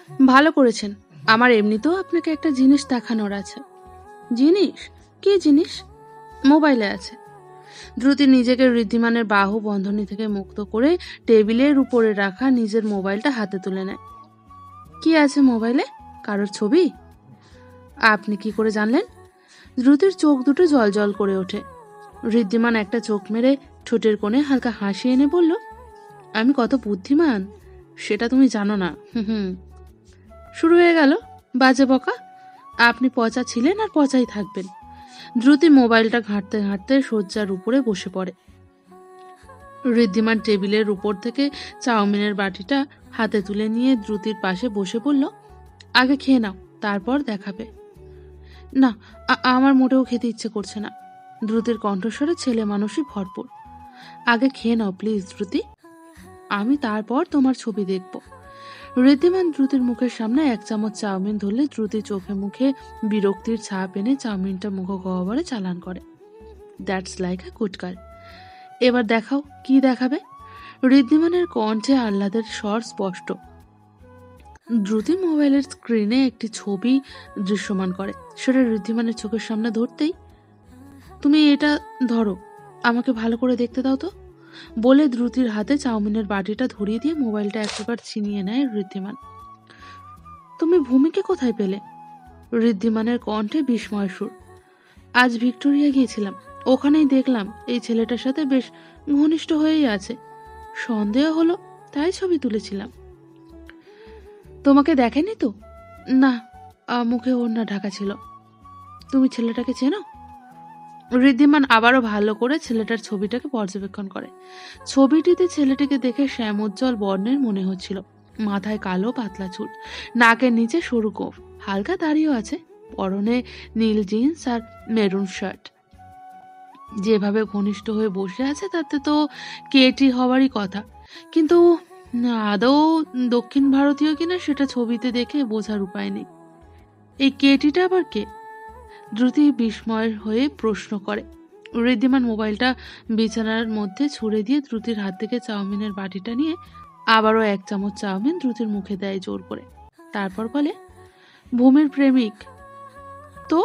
ভালো করেছেন। আমার এমনিতেও আপনাকে একটা জিনিস দেখানোর আছে। জিনিস? কি জিনিস? মোবাইলে আছে। দ্রুতি নিজেকে ঋদ্ধিমানের বাহু বন্ধনী থেকে মুক্ত করে টেবিলের উপরে রাখা নিজের মোবাইলটা হাতে তুলে নেয়। কি আছে মোবাইলে? কারোর ছবি? আপনি কি করে জানলেন? দ্রুতির চোখ দুটো জল করে ওঠে। ঋদ্ধিমান একটা চোখ মেরে ঠোঁটের কোণে হালকা হাসি এনে বলল, আমি কত বুদ্ধিমান সেটা তুমি জানো না। হুম। শুরু হয়ে গেল বাজে বকা। আপনি পচা ছিলেন আর পচাই থাকবেন। দ্রুতি মোবাইলটা ঘাঁটতে ঘাঁটতে শয্যার উপরে বসে পড়ে। ঋদ্ধিমান টেবিলের উপর থেকে চাউমিনের বাটিটা হাতে তুলে নিয়ে দ্রুতির পাশে বসে বলল, আগে খেয়ে নাও, তারপর দেখাবে। না, আমার মোটেও খেতে ইচ্ছে করছে না। দ্রুতির কণ্ঠস্বরে ছেলে মানুষই ভরপুর। আগে খেয়ে নাও প্লিজ দ্রুতি, আমি তারপর তোমার ছবি দেখব। ঋদ্ধিমান দ্রুতির মুখের সামনে এক চামচ চাউমিন ধরলে দ্রুতি চোখে মুখে বিরক্তির ছাপ এনে চাউমিনটা মুখ গহ্বরে চালান করে। That's like a good girl. এবার দেখাও, কি দেখাবে? ঋদ্ধিমানের কণ্ঠে আহ্লাদের স্বর স্পষ্ট। দ্রুতি মোবাইলের স্ক্রিনে একটি ছবি দৃশ্যমান করে। সেটা ঋদ্ধিমানের চোখের সামনে ধরতেই, তুমি এটা ধরো, আমাকে ভালো করে দেখতে দাও তো, বলে দ্রুতির হাতে চাউমিনের বাটিটা ধরিয়ে দিয়ে মোবাইলটা এক প্রকার ছিনিয়ে নেয় ঋদ্ধিমান। তুমি ভূমিকে কোথায় পেলে? ঋদ্ধিমানের কণ্ঠে বিস্ময় সুর। আজ ভিক্টোরিয়া গিয়েছিলাম, ওখানেই দেখলাম এই ছেলেটার সাথে বেশ ঘনিষ্ঠ হয়েই আছে। সন্দেহ হলো, তাই ছবি তুলেছিলাম। তোমাকে দেখেনি তো? না, মুখে ওড়না ঢাকা ছিল। তুমি ছেলেটাকে চেনো? ঋদ্ধিমান আবারও ভালো করে ছেলেটার ছবিটাকে পর্যবেক্ষণ করে। ছবিটিতে ছেলেটিকে দেখে শ্যামোজ্জ্বল বর্ণের মনে হচ্ছিল। মাথায় কালো পাতলা চুল, নাকের নিচে সরু গোঁফ, হালকা দাড়িও আছে, পরনে নীল জিন্স আর মেরুন শার্ট। যেভাবে ঘনিষ্ঠ হয়ে বসে আছে তাতে তো কেটি হওয়ারই কথা, কিন্তু আদৌ দক্ষিণ ভারতীয় কিনা সেটা ছবিতে দেখে বোঝার উপায় নেই। এই কেটিটা আবার কে? দ্রুতি বিস্ময়ের হয়ে প্রশ্ন করে। ঋদ্ধিমান মোবাইলটা বিছানার মধ্যে ছুড়ে দিয়ে দ্রুতির হাত থেকে চাউমিনের বাটিটা নিয়ে আবারও এক চামচ চাউমিন দ্রুতির মুখে দেয় জোর করে। তারপর বলে, ভূমির প্রেমিক তো?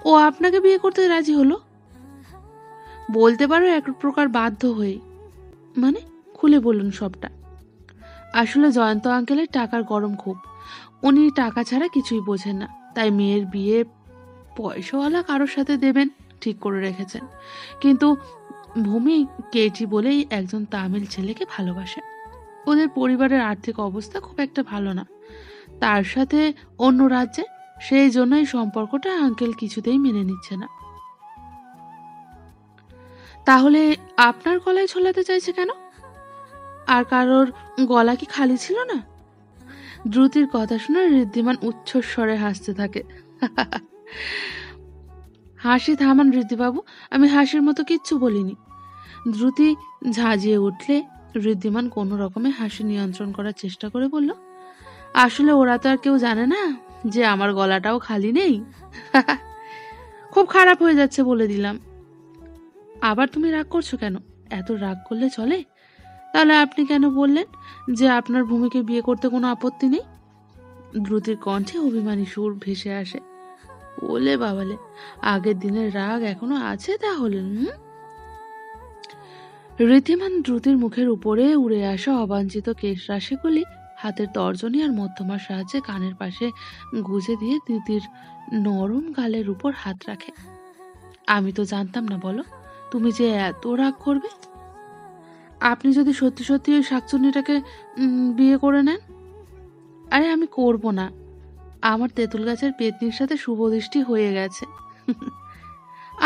ও আপনাকে বিয়ে করতে রাজি হলো? বলতে পারো এক প্রকার বাধ্য হয়ে। মানে? খুলে বলুন সবটা। আসলে জয়ন্ত আঙ্কেলের টাকার গরম খুব। উনি টাকা ছাড়া কিছুই বোঝেন না, তাই মেয়ের বিয়ে পয়সাওয়ালা কারোর সাথে দেবেন ঠিক করে রেখেছেন। কিন্তু ভূমি কেটি বলেই একজন তামিল ছেলেকে ভালোবাসে। ওদের পরিবারের আর্থিক অবস্থা খুব একটা ভালো না, তার সাথে অন্য রাজ্যে, সেই জন্য এই সম্পর্কটা আঙ্কেল কিছুতেই মেনে নিচ্ছে না। তাহলে আপনার গলায় ঝোলাতে চাইছে কেন? আর কারোর গলা কি খালি ছিল না? দ্রুতির কথা শুনে ঋদ্ধিমান উচ্চস্বরে হাসতে থাকে। হাসি থামান ঋদ্ধিবাবু, আমি হাসির মতো কিচ্ছু বলিনি। দ্রুতি ঝাঁঝিয়ে উঠলে ঋদ্ধিমান কোনো রকমে হাসি নিয়ন্ত্রণ করার চেষ্টা করে বলল, আসলে ওরা তো আর কেউ জানে না যে আমার গলাটাও খালি নেই। খুব খারাপ হয়ে যাচ্ছে বলে দিলাম। আবার তুমি রাগ করছো কেন? এত রাগ করলে চলে? তাহলে আপনি কেন বললেন যে আপনার ভূমিকে বিয়ে করতে কোনো আপত্তি নেই? দ্রুতির কণ্ঠে অভিমানী সুর ভেসে আসে। ওলে বাবালে, আগের দিনের রাগ এখনো আছে তাহলে? ঋদ্ধিমান দ্রুতির মুখের উপরে উড়ে আসা অবাঞ্ছিত কেশ রাশিগুলি হাতের তর্জনী আর মধ্যমার সাহায্যে কানের পাশে গুজে দিয়ে দ্রুতির নরম গালের উপর হাত রাখে। আমি তো জানতাম না বলো, তুমি যে এত রাগ করবে। আপনি যদি সত্যি সত্যি ওই শাকচুন্নিটাকে বিয়ে করে নেন? আরে আমি করব না, আমার তেঁতুল গাছের পেতনির সাথে শুভদৃষ্টি হয়ে গেছে।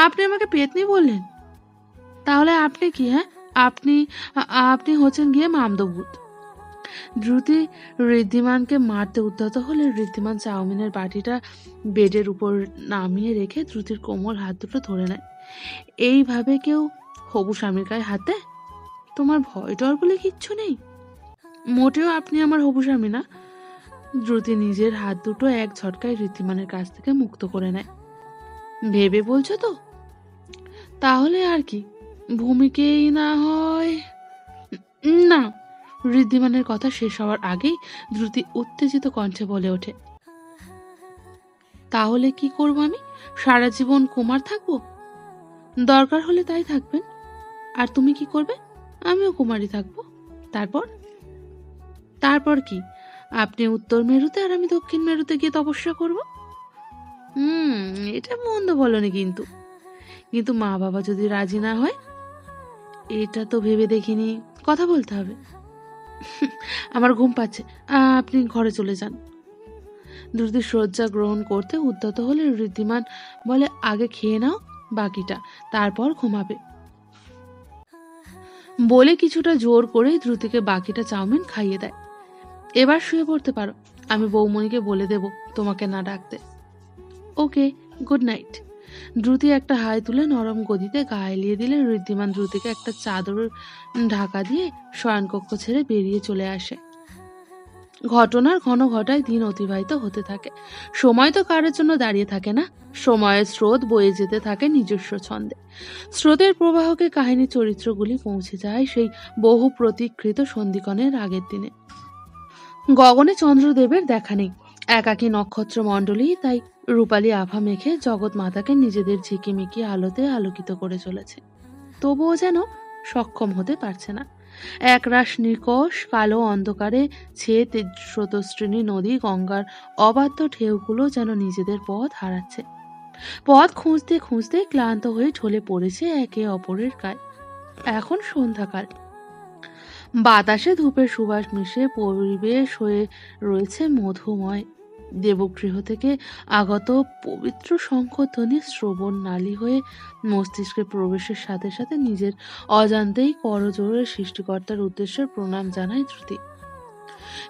আপনি আমাকে পেতনি বললেন? তাহলে আপনি কি? হ্যাঁ, আপনি আপনি হচ্ছেন গিয়ে মামদভূত। দ্রুতি ঋদ্ধিমানকে মারতে উদ্যত হলে ঋদ্ধিমান চাউমিনের বাটিটা বেডের উপর নামিয়ে রেখে দ্রুতির কোমল হাত দুটো ধরে নেয়। এইভাবে কেউ হবু স্বামীর গায়ে হাত দেয়? তোমার ভয় ডর বলে কিচ্ছু নেই? মোটেও আপনি আমার হবু স্বামী না। দ্রুতি নিজের হাত দুটো এক ঝটকায় ঋদ্ধিমানের কাছ থেকে মুক্ত করে নেয়। ভেবে বলছো তো? তাহলে আর কি, ভূমিকেই না হয়। না, ঋদ্ধিমানের কথা শেষ হওয়ার আগেই দ্রুতি উত্তেজিত কণ্ঠে বলে ওঠে, তাহলে কি করব আমি? সারা জীবন কুমার থাকবো? দরকার হলে তাই থাকবেন। আর তুমি কি করবে? আমিও কুমারী থাকবো। তারপর? তারপর কি? আপনি উত্তর মেরুতে আর আমি দক্ষিণ মেরুতে গিয়ে তপস্যা করব। হুম, এটা মন্দ বলনি কিন্তু। কিন্তু মা বাবা যদি রাজি না হয়? এটা তো ভেবে দেখিনি। কথা বলতে হবে। আমার ঘুম পাচ্ছে, আপনি ঘরে চলে যান। দ্রুতি শয্যা গ্রহণ করতে উদ্যত হলে ঋদ্ধিমান বলে, আগে খেয়ে নাও বাকিটা, তারপর ঘুমাবে। বলে কিছুটা জোর করে দ্রুতিকে বাকিটা চাউমিন খাইয়ে দেয়। এবার শুয়ে পড়তে পারো, আমি বৌমণিকে বলে দেব তোমাকে না ডাকতে। ওকে, গুড নাইট। দ্রুতি একটা হাই তুলে নরম গদিতে গা এলিয়ে দিলে ঋদ্ধিমান দ্রুতিকে একটা চাদর ঢাকা দিয়ে শয়নকক্ষ ছেড়ে বেরিয়ে চলে আসে। ঘটনার ঘন ঘটায় দিন অতিবাহিত হতে থাকে। সময় তো কারোর জন্য দাঁড়িয়ে থাকে না। সময়ের স্রোত বয়ে যেতে থাকে নিজস্ব ছন্দে। স্রোতের প্রবাহকে কাহিনী চরিত্রগুলি পৌঁছে যায় সেই বহু প্রতীকৃত সন্ধিক্ষণের আগের দিনে। গগনে চন্দ্রদেবের দেখা নেই, একাকী নক্ষত্র মণ্ডলী তাই রূপালী আভা মেখে জগৎ মাতাকে নিজেদের ঝিকিমিকি আলোতে আলোকিত করে চলেছে। তবুও যেন সক্ষম হতে পারছে না। একরাশ নিকষ কালো অন্ধকারে ছেয়ে স্রোতস্বিনী নদী গঙ্গার অবাধ্য ঢেউগুলো যেন নিজেদের পথ হারাচ্ছে। পথ খুঁজতে খুঁজতে ক্লান্ত হয়ে ঢলে পড়েছে একে অপরের গায়ে। এখন সন্ধ্যাকাল। বাতাসে ধূপের সুবাস মিশে পরিবেশ হয়ে রয়েছে মধুময়। দেবগৃহ থেকে আগত পবিত্র শঙ্খধ্বনি শ্রবণ নালী হয়ে মস্তিষ্কে প্রবেশের সাথে সাথে নিজের অজান্তেই করজোড়ে সৃষ্টিকর্তার উদ্দেশ্যে প্রণাম জানায় দ্রুতি।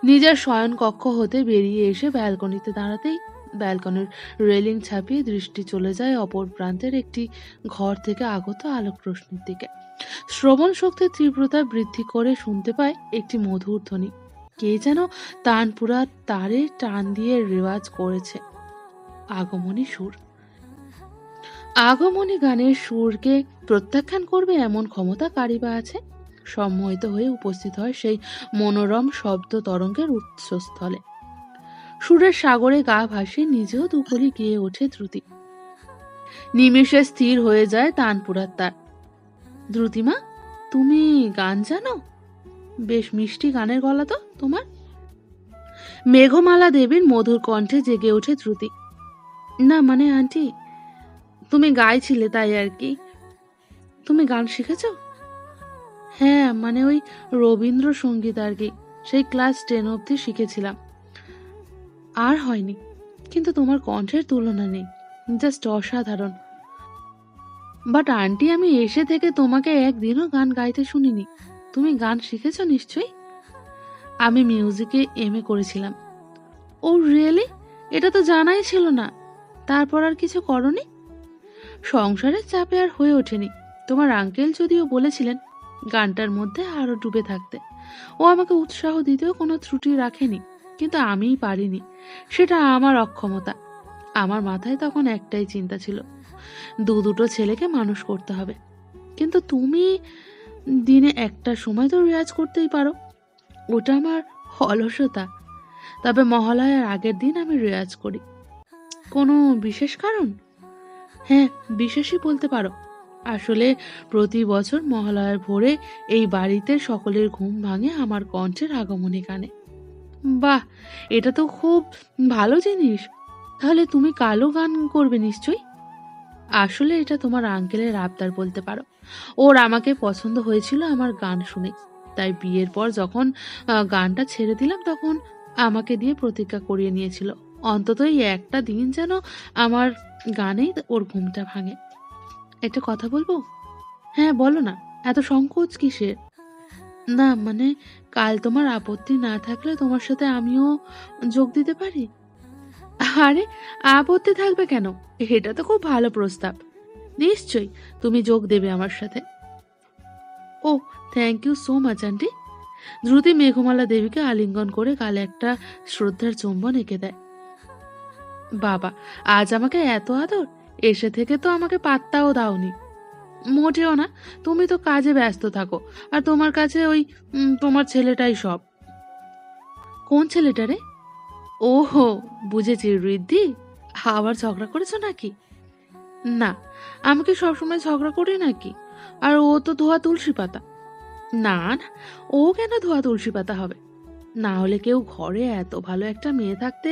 নিজের শয়ন কক্ষ হতে বেরিয়ে এসে ব্যালকনিতে দাঁড়াতেই ব্যালকনির রেলিং ছাপিয়ে দৃষ্টি চলে যায় অপর প্রান্তের একটি ঘর থেকে আগত আলোক রশ্মির দিকে। শ্রবণ শক্তির তীব্রতা বৃদ্ধি করে শুনতে পায় একটি মধুর ধ্বনি। কে যেন তানপুরা তারে টান দিয়ে রেওয়াজ করেছে। আগমনী সুর। আগমনী গানের সুরকে প্রত্যাখ্যান করবে এমন ক্ষমতা কারই বা আছে? সম্মোহিত হয়ে উপস্থিত হয় সেই মনোরম শব্দ তরঙ্গের উৎসস্থলে। সুরের সাগরে গা ভাসিয়ে নিজেও দুকলি গিয়ে ওঠে দ্রুতি। নিমেষে স্থির হয়ে যায় তানপুরার তার। দ্রুতিমা, তুমি গান জানো? বেশ মিষ্টি গানের গলা তো তোমার। মেঘমালা দেবীর মধুর কণ্ঠে জেগে ওঠে দ্রুতি। না মানে আন্টি, তুমি গাইছিলে তাই আর কি। তুমি গান শিখেছ? হ্যাঁ, মানে ওই রবীন্দ্রসঙ্গীত আর কি, সেই ক্লাস 10 অবধি শিখেছিলাম, আর হয়নি। কিন্তু তোমার কণ্ঠের তুলনা নেই, জাস্ট অসাধারণ। বাট আন্টি, আমি এসে থেকে তোমাকে একদিনও গান গাইতে শুনিনি। তুমি গান শিখেছ নিশ্চয়ই? আমি মিউজিকে এমএ করেছিলাম। ও রিয়েলি? এটা তো জানাই ছিল না। তারপর আর কিছু করনি? সংসারের চাপে আর হয়ে ওঠেনি। তোমার আঙ্কেল যদিও বলেছিলেন গানটার মধ্যে আরো ডুবে থাকতে। ও আমাকে উৎসাহ দিতেও কোনো ত্রুটি রাখেনি, কিন্তু আমিই পারিনি। সেটা আমার অক্ষমতা। আমার মাথায় তখন একটাই চিন্তা ছিল, দুটো ছেলেকে মানুষ করতে হবে। কিন্তু তুমি দিনে একটা সময় তো রেয়াজ করতেই পারো। ওটা আমার অলসতা। তবে মহালয়ার আগের দিন আমি রেয়াজ করি। কোনো বিশেষ কারণ? হ্যাঁ, বিশেষই বলতে পারো। আসলে প্রতি বছর মহালয়ার ভোরে এই বাড়িতে সকলের ঘুম ভাঙে আমার কণ্ঠের আগমনী গানে। বাহ, এটা তো খুব ভালো জিনিস। তাহলে তুমি কালো গান করবে নিশ্চয়ই? আসলে এটা তোমার আঙ্কেলের আবদার বলতে পারো। ওর আমাকে পছন্দ হয়েছিল আমার গান শুনে, তাই বিয়ের পর যখন গানটা ছেড়ে দিলাম তখন আমাকে দিয়ে প্রতিজ্ঞা করিয়ে নিয়েছিল অন্তত এই একটা দিন যেন আমার গানেই ওর ঘুমটা ভাঙে। একটা কথা বলবো? হ্যাঁ বলো না, এত সংকোচ কিসের? না মানে, কাল তোমার আপত্তি না থাকলে তোমার সাথে আমিও যোগ দিতে পারি। আরে, আপত্তি থাকবে কেন? এটা তো খুব ভালো প্রস্তাব। নিশ্চয়ই তুমি যোগ দেবে আমার সাথে। ও, thank you so much aunty. Druti Meghmala দেবীকে আলিঙ্গন করে গালে একটা শ্রদ্ধার চুম্বন এঁকে দেয়। বাবা, আজ আমাকে এত আদর! এসে থেকে তো আমাকে পাত্তাও দাওনি। মোটেও না, তুমি তো কাজে ব্যস্ত থাকো, আর তোমার কাছে ওই তোমার ছেলেটাই সব। কোন ছেলেটা রে? ওহো, বুঝেছি, ঋদ্ধি। আবার ঝগড়া করেছো নাকি? না, আমি কি সবসময় ঝগড়া করি নাকি? আর ও তো ধোয়া তুলসী পাতা। না না, ও কেন ধোয়া তুলসী পাতা হবে? না হলে কেউ ঘরে এত ভালো একটা মেয়ে থাকতে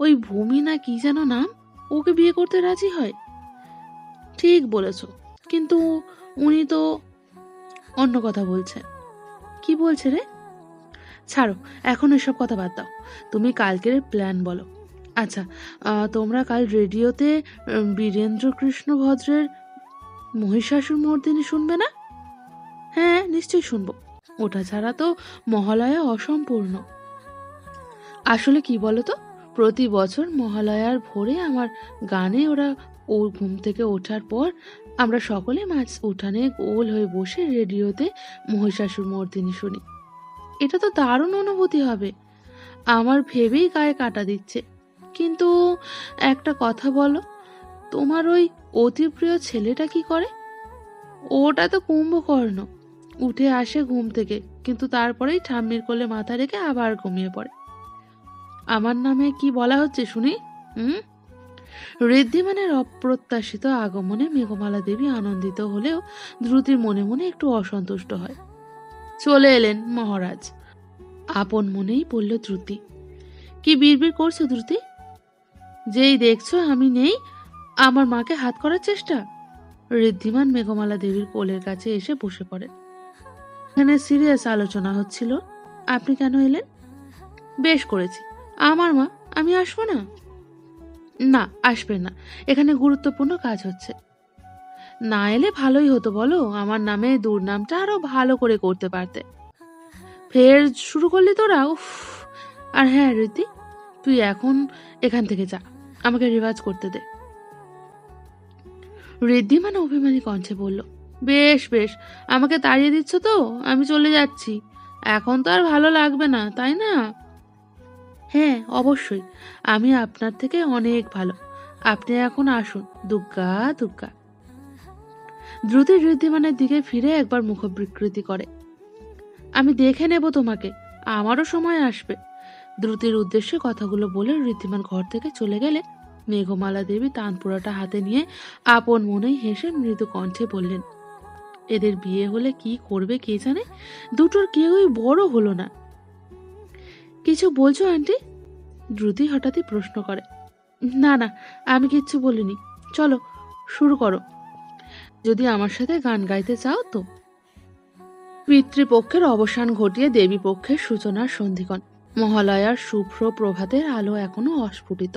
ওই ভূমি না কি যেন নাম, ওকে বিয়ে করতে রাজি হয়? ঠিক বলেছ, কিন্তু উনি তো অন্য কথা বলছেন। কি বলছে রে? ছাড়ো, এখন এসব কথা বাদ দাও। তুমি কালকের প্ল্যান বলো। আচ্ছা, তোমরা কাল রেডিওতে বীরেন্দ্র কৃষ্ণ ভদ্রের মহিষাসুর মর্দিনী শুনবে না? হ্যাঁ, নিশ্চয়ই শুনবো। ওটা ছাড়া তো মহালয়া অসম্পূর্ণ। আসলে কি বলতো, প্রতি বছর মহালয়ার ভোরে আমার গানে ওরা ও ঘুম থেকে ওঠার পর আমরা সকলে মাছ উঠানে গোল হয়ে বসে রেডিওতে মহিষাসুর মর্দিনী শুনি। এটা তো দারুণ অনুভূতি হবে। আমার ভেবেই গায়ে কাঁটা দিচ্ছে। কিন্তু একটা কথা বলো, তোমার ওই অতি প্রিয় ছেলেটা কি করে? ওটা তো কুম্ভকর্ণ। উঠে আসে ঘুম থেকে, কিন্তু তারপরেই ঠাম্মির কোলে মাথা রেখে আবার ঘুমিয়ে পড়ে। আমার নামে কি বলা হচ্ছে শুনি? হুম? ঋদ্ধিমানের অপ্রত্যাশিত আগমনে মেঘমালা দেবী আনন্দিত হলেও দ্রুতির মনে মনে একটু অসন্তুষ্ট হয়। চলে এলেন মহারাজ, আপন মনেই বলল দ্রুতি। কি বিড়বিড় করছো দ্রুতি? যেই দেখছো আমি নেই, আমার মাকে হাত করার চেষ্টা। ঋদ্ধিমান মেঘমালা দেবীর কোলের কাছে এসে বসে পড়েন। এখানে সিরিয়াস আলোচনা হচ্ছিল, আপনি কেন এলেন? বেশ করেছি, আমার মা, আমি আসবো না? না, আসবেন না, এখানে গুরুত্বপূর্ণ কাজ হচ্ছে। না এলে ভালোই হতো বলো, আমার নামে দুর্নামটা আরো ভালো করে করতে পারতে। ফের শুরু করলি তোরা, উফ। আর হ্যাঁ রীতি, তুই এখন এখান থেকে যা, আমাকে রিভাজ করতে দে। ঋদ্ধিমান অভিমানী কণ্ঠে বলল, বেশ বেশ, আমাকে তাড়িয়ে দিচ্ছ তো, আমি চলে যাচ্ছি। এখন তো আর ভালো লাগবে না, তাই না? হ্যাঁ অবশ্যই, আমি আপনার থেকে অনেক ভালো। আপনি এখন আসুন, দুগ্গা দুগ্গা। দ্রুতি ঋদ্ধিমানের দিকে ফিরে একবার মুখ বিকৃতি করে। আমি দেখে নেব তোমাকে, আমারও সময় আসবে। দ্রুতির উদ্দেশ্যে কথাগুলো বলে ঋদ্ধিমান ঘর থেকে চলে গেলে মেঘমালা দেবী তানপুরাটা হাতে নিয়ে আপন মনেই হেসে মৃদু কণ্ঠে বললেন, এদের বিয়ে হলে কি করবে কে জানে, দুটোর কেউই বড় হলো না। কিছু বলছো আন্টি? দ্রুতি হঠাৎই প্রশ্ন করে। না না, আমি কিচ্ছু বলিনি, চলো শুরু করো, যদি আমার সাথে গান গাইতে চাও তো। পিতৃপক্ষের অবসান ঘটিয়ে দেবী পক্ষের সূচনার সন্ধিক্ষণ। মহালয়ার শুভ্র প্রভাতের আলো এখনো অস্ফুটিত।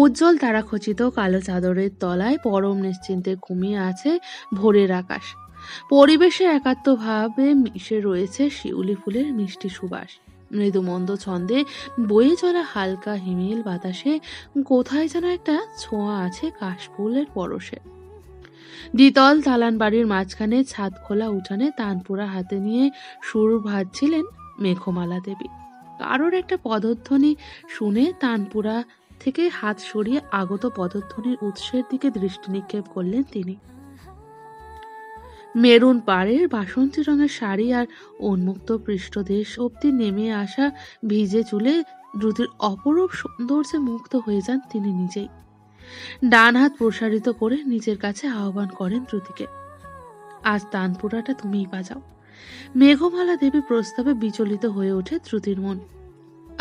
উজ্জ্বল তারাখচিত কালো চাদরের তলায় পরম নিশ্চিন্তে ঘুমিয়ে আছে ভোরের আকাশ। পরিবেশে একাত্মভাবে মিশে রয়েছে শিউলি ফুলের মিষ্টি সুবাস। মৃদু মন্দ ছন্দে বয়ে চলা হালকা হিমেল বাতাসে কোথায় যেন একটা ছোঁয়া আছে কাশফুলের পরশে। দ্বিতল দালান বাড়ির মাঝখানে ছাদ খোলা উঠানে তানপুরা হাতে নিয়ে সুর ভাজছিলেন মেঘমালা দেবী। কারোর একটা পদধ্বনি শুনে তানপুরা থেকে হাত সরিয়ে আগত পদধ্বনির উৎসের দিকে দৃষ্টি নিক্ষেপ করলেন তিনি। মেরুন পাড়ের বাসন্তী রঙের শাড়ি আর উন্মুক্ত পৃষ্ঠদেশ অব্দি নেমে আসা ভিজে চুলে দ্রুতির অপরূপ সৌন্দর্যে মুগ্ধ হয়ে যান তিনি নিজেই। ডান হাত প্রসারিত করে নিজের কাছে আহ্বান করেন দ্রুতিকে, আজ তানপুরাটা তুমিই বাজাও। মেঘমালা দেবী প্রস্তাবে বিচলিত হয়ে ওঠে দ্রুতির মন।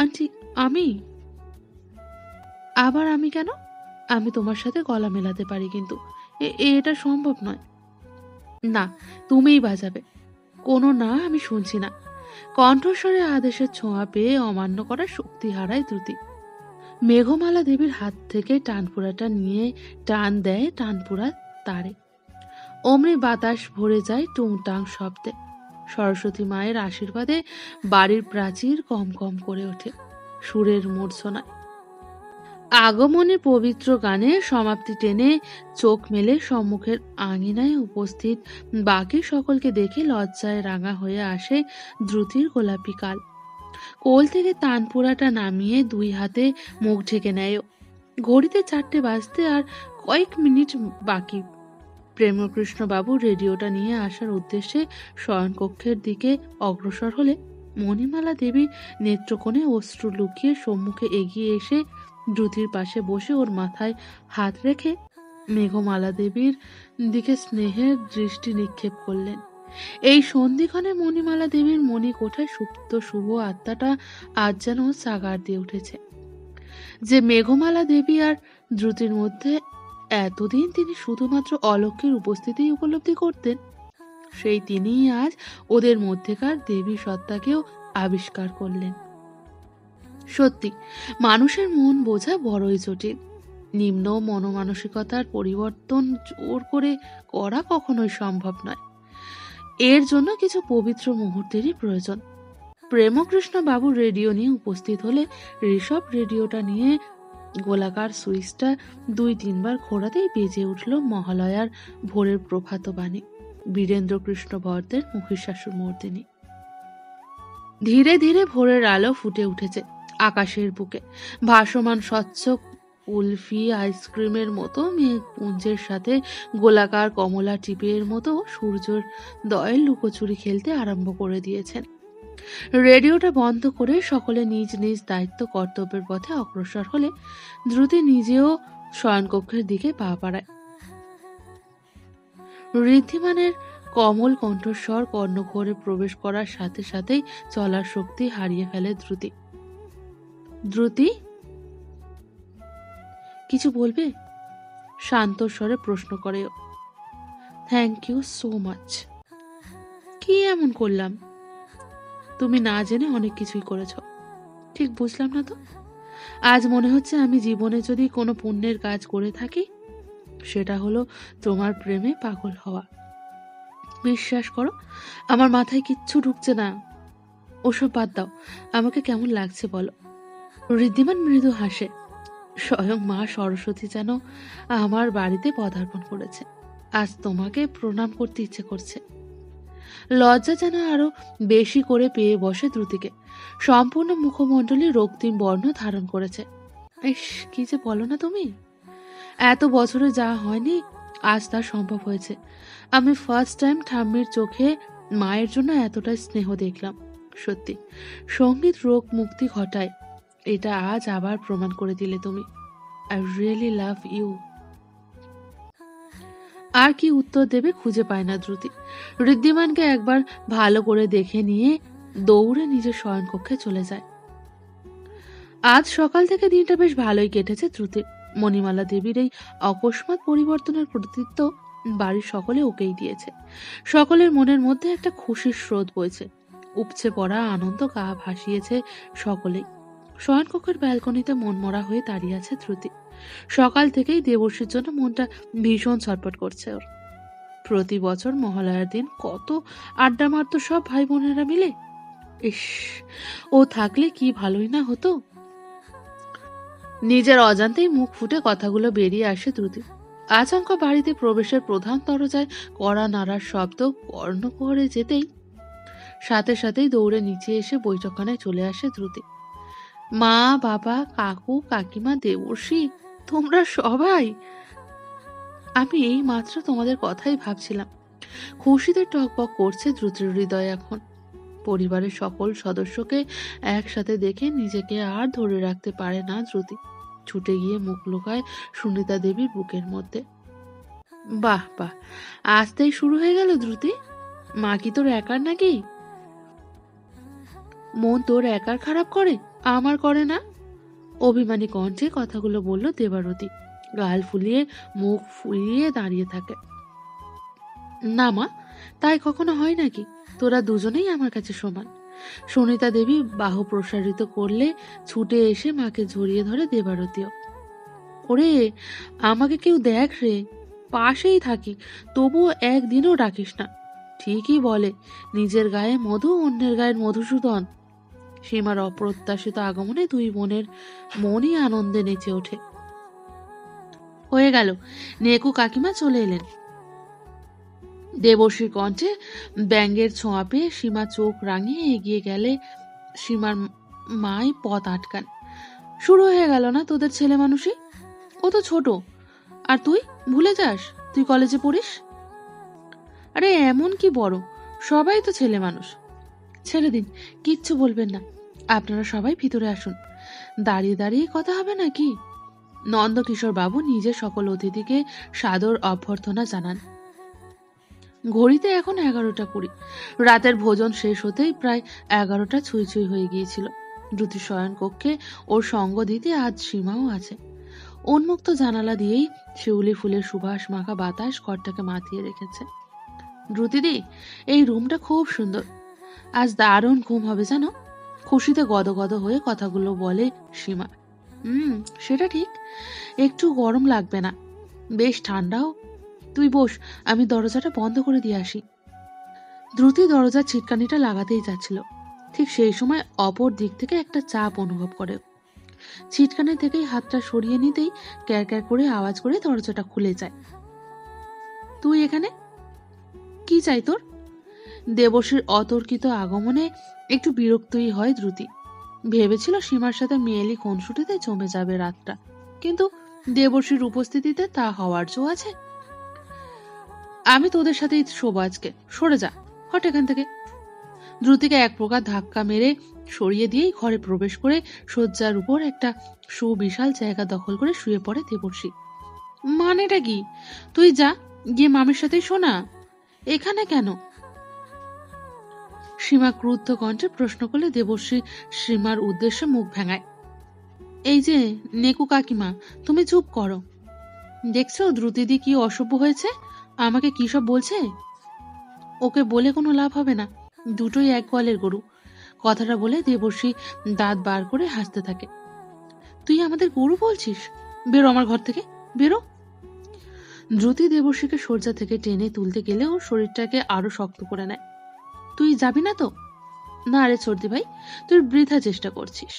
আন্টি, আমি? আবার আমি কেন? আমি তোমার সাথে গলা মেলাতে পারি, কিন্তু এটা সম্ভব নয়। না, তুমিই বাজাবে। কোনো না, আমি শুনছি না। কণ্ঠস্বরে আদেশের ছোঁয়া পেয়ে অমান্য করার শক্তি হারায় দ্রুতি। মেঘমালা দেবীর হাত থেকে টানপুরাটা নিয়ে টান দেয় টানপুরা তারে। অমনি বাতাস ভরে যায় টুংটাং শব্দে। সরস্বতী মায়ের আশীর্বাদে বাড়ির প্রাচীর কম কম করে ওঠে সুরের মূর্ছনায়। আগমনের পবিত্র গানে সমাপ্তি টেনে চোখ মেলে সম্মুখের আঙিনায় উপস্থিত বাকি সকলকে দেখে লজ্জায় রাঙা হয়ে আসে দ্রুতির গোলাপি কাল। কোল থেকে তানপুরাটা নামিয়ে দুই হাতে মুখ ঢেকে নেয়। ঘড়িতে 4টে বাজতে আর কয়েক মিনিট বাকি। প্রেমকৃষ্ণ বাবু রেডিওটা নিয়ে আসার উদ্দেশ্যে শয়নকক্ষের দিকে অগ্রসর হলে মণিমালা দেবী নেত্রকোণে অশ্রু লুকিয়ে সম্মুখে এগিয়ে এসে দ্রুতির পাশে বসে ওর মাথায় হাত রেখে মেঘমালা দেবীর দিকে স্নেহের দৃষ্টি নিক্ষেপ করলেন। এই সন্ধিক্ষণে মণিমালা দেবীর মণিকোঠায় সুপ্ত শুভ আত্মাটা আজ যেন সাগার দিয়ে উঠেছে। যে মেঘমালা দেবী আর দ্রুতির মধ্যে এতদিন তিনি শুধুমাত্র অলক্ষ্যের উপস্থিতি উপলব্ধি করতেন, সেই তিনিই আজ ওদের মধ্যেকার দেবী সত্তাকেও আবিষ্কার করলেন। সত্যি মানুষের মন বোঝা বড়ই জটিল। নিম্ন মনোমানসিকতার পরিবর্তন জোর করে করা কখনোই সম্ভব নয়। এর জন্য কিছু পবিত্র মুহূর্তেরই প্রয়োজন। প্রেমকৃষ্ণ বাবু রেডিও নিয়ে উপস্থিত হলে ঋষভ রেডিওটা নিয়ে গোলাকার সুইচটা 2-3 বার ঘোরাতেই বেজে উঠল মহালয়ার ভোরের প্রভাত বাণী, বীরেন্দ্র কৃষ্ণ ভদ্রের মহিষাসুর মর্দিনী। ধীরে ধীরে ভোরের আলো ফুটে উঠেছে আকাশের বুকে। ভাসমান স্বচ্ছ কুলফি আইসক্রিমের মতো মেঘপুঞ্জের সাথে গোলাকার কমলা টিপের মতো সূর্যের দয়ের লুকোচুরি খেলতে আরম্ভ করে দিয়েছেন। রেডিওটা বন্ধ করে সকলে নিজ নিজ দায়িত্ব কর্তব্যের পথে অগ্রসর হলে দ্রুতি নিজেও শয়নকক্ষের দিকে পা বাড়ায়। ঋদ্ধিমানের কমল কণ্ঠস্বর কর্ণঘরে প্রবেশ করার সাথে সাথেই চলার শক্তি হারিয়ে ফেলে দ্রুতি। দ্রুতি, কিছু বলবে? শান্ত স্বরে প্রশ্ন করে। Thank you so much. কি এমন করলাম? তুমি না জেনে অনেক কিছুই করেছ। ঠিক বুঝলাম না তো। আজ মনে হচ্ছে আমি জীবনে যদি কোনো পুণ্যের কাজ করে থাকি সেটা হলো তোমার প্রেমে পাগল হওয়া। বিশ্বাস করো, আমার মাথায় কিচ্ছু ঢুকছে না। ওসব বাদ দাও, আমাকে কেমন লাগছে বলো। ঋদ্ধিমান মৃদু হাসে। স্বয়ং মা সরস্বতী যেন আমার বাড়িতে পদার্পণ করেছে। আজ তোমাকে প্রণাম করতে ইচ্ছে করছে। লজ্জা যেন আরো বেশি করে পেয়ে বসে দ্রুতিকে। সম্পূর্ণ মুখমণ্ডলী রক্তিম বর্ণ ধারণ করেছে। ইস, কি যে বলো না তুমি। এত বছরে যা হয়নি আজ তা সম্ভব হয়েছে। আমি ফার্স্ট টাইম ঠাম্মির চোখে মায়ের জন্য এতটাই স্নেহ দেখলাম। সত্যি সঙ্গীত রোগ মুক্তি ঘটায়, এটা আজ আবার প্রমাণ করে দিলে তুমি। I really love you. আর কি উত্তর দেবে খুঁজে পায় না দ্রুতি। ঋদ্ধিমানকে একবার ভালো করে দেখে নিয়ে দৌড়ে নিজের শয়নকক্ষে চলে যায়। আজ সকাল থেকে দিনটা বেশ ভালোই কেটেছে দ্রুতির। মণিমালা দেবীর এই অকস্মাৎ পরিবর্তনের কৃতিত্ব বাড়ির সকলে ওকেই দিয়েছে। সকলের মনের মধ্যে একটা খুশির স্রোত বইছে। উপচে পড়া আনন্দ গা ভাসিয়েছে সকলেই। শয়নকক্ষের ব্যালকনিতে মনমরা হয়ে দাঁড়িয়ে আছে দ্রুতি। সকাল থেকেই দেবর্ষীর জন্য মনটা ভীষণ ছটফট করছে ওর। প্রতি বছর মহালয়ার দিন কত আড্ডা মারত সব ভাই বোনেরা মিলে। ইস, ও থাকলে কি ভালোই না হতো। নিজের অজান্তেই মুখ ফুটে কথাগুলো বেরিয়ে আসে দ্রুতি। আচমকা বাড়িতে প্রবেশের প্রধান দরজায় কড়া নাড়ার শব্দ কর্ণকুহরে যেতেই সাথে সাথেই দৌড়ে নিচে এসে বৈঠকখানায় চলে আসে দ্রুতি। মা, বাবা, কাকু, কাকিমা, দেবর্ষী, তোমরা সবাই। আমি এই মাত্র তোমাদের কথাই ভাবছিলাম। খুশিতে টকবক করছে দ্রুতির হৃদয় এখন। পরিবারের সকল সদস্যকে একসাথে দেখে নিজেকে আর ধরে রাখতে পারে না দ্রুতি। ছুটে গিয়ে মুখ লুকায় সুনিতা দেবীর বুকের মধ্যে। বাহ বাহ, আজতেই শুরু হয়ে গেল দ্রুতি। মা কি তোর একার নাকি? মন তোর একার খারাপ করে, আমার করে না? অভিমানী কণ্ঠে কথাগুলো বলল দেবারতী। গাল ফুলিয়ে মুখ ফুলিয়ে দাঁড়িয়ে থাকে। না মা, তাই কখনো হয় নাকি? তোরা দুজনেই আমার কাছে সমান। সুনিতা দেবী বাহু প্রসারিত করলে ছুটে এসে মাকে জড়িয়ে ধরে দেবারতীও। ওরে, আমাকে কেউ দেখ রে, পাশেই থাকি, তবুও একদিনও ডাকিস না। ঠিকই বলে, নিজের গায়ে মধু, অন্যের গায়ের মধুসূদন। সীমার অপ্রত্যাশিত আগমনে দুই বোনের মনই আনন্দে নেচে ওঠে। হয়ে গেল, নেকু কাকিমা চলে এলেন। দেবর্ষীর কণ্ঠে ব্যঙ্গের ছোঁয়া পেয়ে সীমা চোখ রাঙিয়ে এগিয়ে গেলে সীমার মাই পথ আটকান। শুরু হয়ে গেল না তোদের ছেলে মানুষই? ও তো ছোট। আর তুই ভুলে যাস তুই কলেজে পড়িস? আরে এমন কি বড়, সবাই তো ছেলে মানুষ। ছেড়ে দিন, কিচ্ছু বলবেন না। আপনারা সবাই ভিতরে আসুন। দাঁড়িয়ে দাঁড়িয়ে কথা হবে নাকি? নন্দকিশোর বাবু নিজে সকল অতিথিকে সাদর অভ্যর্থনা জানান। ঘড়িতে এখন 11টা 20। রাতের ভোজন শেষ হতেই প্রায় 11টা ছুঁই ছুঁই হয়ে গিয়েছিল। দ্রুতি শয়ন কক্ষে ওর সঙ্গ দিতে আজ সীমাও আছে। উন্মুক্ত জানালা দিয়েই শিউলি ফুলের সুবাস মাখা বাতাস ঘরটাকে মাতিয়ে রেখেছে। দ্রুতিদি, এই রুমটা খুব সুন্দর। আজ দারুণ ঘুম হবে জানো। খুশিতে গদগদ হয়ে কথাগুলো বলে সীমা। সেটা ঠিক, একটু গরম লাগবে না, বেশ ঠান্ডাও। তুই বস, আমি দরজাটা বন্ধ করে দিয়ে আসি। দ্রুতি দরজার ছিটকানিটা লাগাতেই যাচ্ছিল, ঠিক সেই সময় অপর দিক থেকে একটা চাপ অনুভব করে। ছিটকানি থেকেই হাতটা সরিয়ে নিতেই ক্যার ক্যার করে আওয়াজ করে দরজাটা খুলে যায়। তুই এখানে? কি চাই তোর? দেবশ্রীর অতর্কিত আগমনে একটু বিরক্তই হয় দ্রুতি। ভেবেছিল সীমার সাথে মেয়েলি খুনসুটিতে জমে যাবে রাতটা, কিন্তু দেবশ্রীর উপস্থিতিতে তা হওয়ার জো আছে? আমি তোদের সাথেই শোবো আজকে, সরে যা, হট এখান থেকে। দ্রুতিকে এক প্রকার ধাক্কা মেরে সরিয়ে দিয়েই ঘরে প্রবেশ করে শয্যার উপর একটা সুবিশাল জায়গা দখল করে শুয়ে পড়ে দেবর্ষী। মানেটা কি? তুই যা, গিয়ে মামির সাথেই শোনা, এখানে কেন? সীমা ক্রুদ্ধ কণ্ঠে প্রশ্ন করলে দেবশ্রী সীমার উদ্দেশ্যে মুখ ভেঙায়। এই যে নেকু কাকিমা, তুমি চুপ করো। দেখছো দ্রুতিদি কি অসভ্য হয়েছে, আমাকে কি সব বলছে। ওকে বলে কোনো লাভ হবে না, দুটোই এক গোয়ালের গরু। কথাটা বলে দেবশ্রী দাঁত বার করে হাসতে থাকে। তুই আমাদের গরু বলছিস? বেরো আমার ঘর থেকে, বেরো। দ্রুতি দেবশ্রীকে শয্যা থেকে টেনে তুলতে গেলে ওর শরীরটাকে আরো শক্ত করে নেয়। তুই যাবি না তো? না রে সর্দি ভাই, তুই বৃথা চেষ্টা করছিস।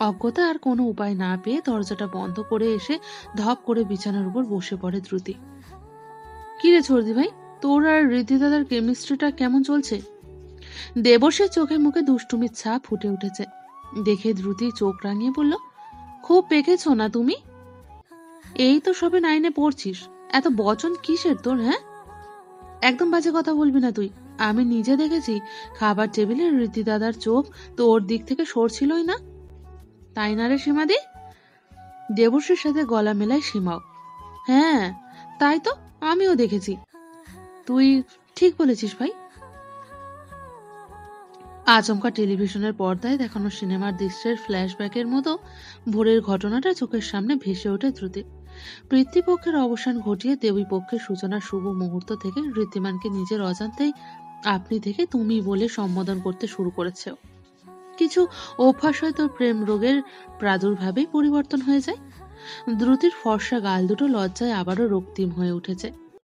অজ্ঞতা আর কোনো উপায় না পেয়ে দরজাটা বন্ধ করে এসে ধপ করে বিছানার উপর বসে পড়ে দ্রুতি। কি রে সর্দি ভাই, তোর আর ঋদ্ধি দাদার কেমিস্ট্রিটা কেমন চলছে? দেবশ্রীর চোখে মুখে দুষ্টুমির ছাপ ফুটে উঠেছে দেখে দ্রুতি চোখ রাঙিয়ে বলল, খুব পেকেছ না তুমি? এই তো সবে 9-এ পড়ছিস, এত বচন কিসের তোর? হ্যাঁ, একদম বাজে কথা বলবি না তুই। আমি নিজে দেখেছি খাবার টেবিলে ঋদ্ধি দাদার চোখ তো ওর দিক থেকে সরছিলই না। তাই না রে সীমাদি? দেবশ্রীর সাথে গলা মেলায় সীমাও। হ্যাঁ তাই তো, আমিও দেখেছি। তুই ঠিক বলেছিস ভাই। আচমকা টেলিভিশনের পর্দায় দেখানো সিনেমার দৃশ্যের ফ্ল্যাশব্যাকের মতো ভোরের ঘটনাটা চোখের সামনে ভেসে ওঠে দ্রুতি। পিতৃপক্ষের অবসান ঘটিয়ে দেবী পক্ষের সূচনার শুভ মুহূর্ত থেকে ঋদ্ধিমানকে নিজের অজান্তেই আপনি থেকে তুমি বলে সম্বোধন করতে শুরু করেছে। কিছু অভ্যাস হয়তো প্রেম রোগের প্রাদুর্ভাবেই পরিবর্তন হয়ে যায়। দ্রুতির ফর্সা গাল দুটো লজ্জায় আবারও রক্তিম হয়ে উঠেছে।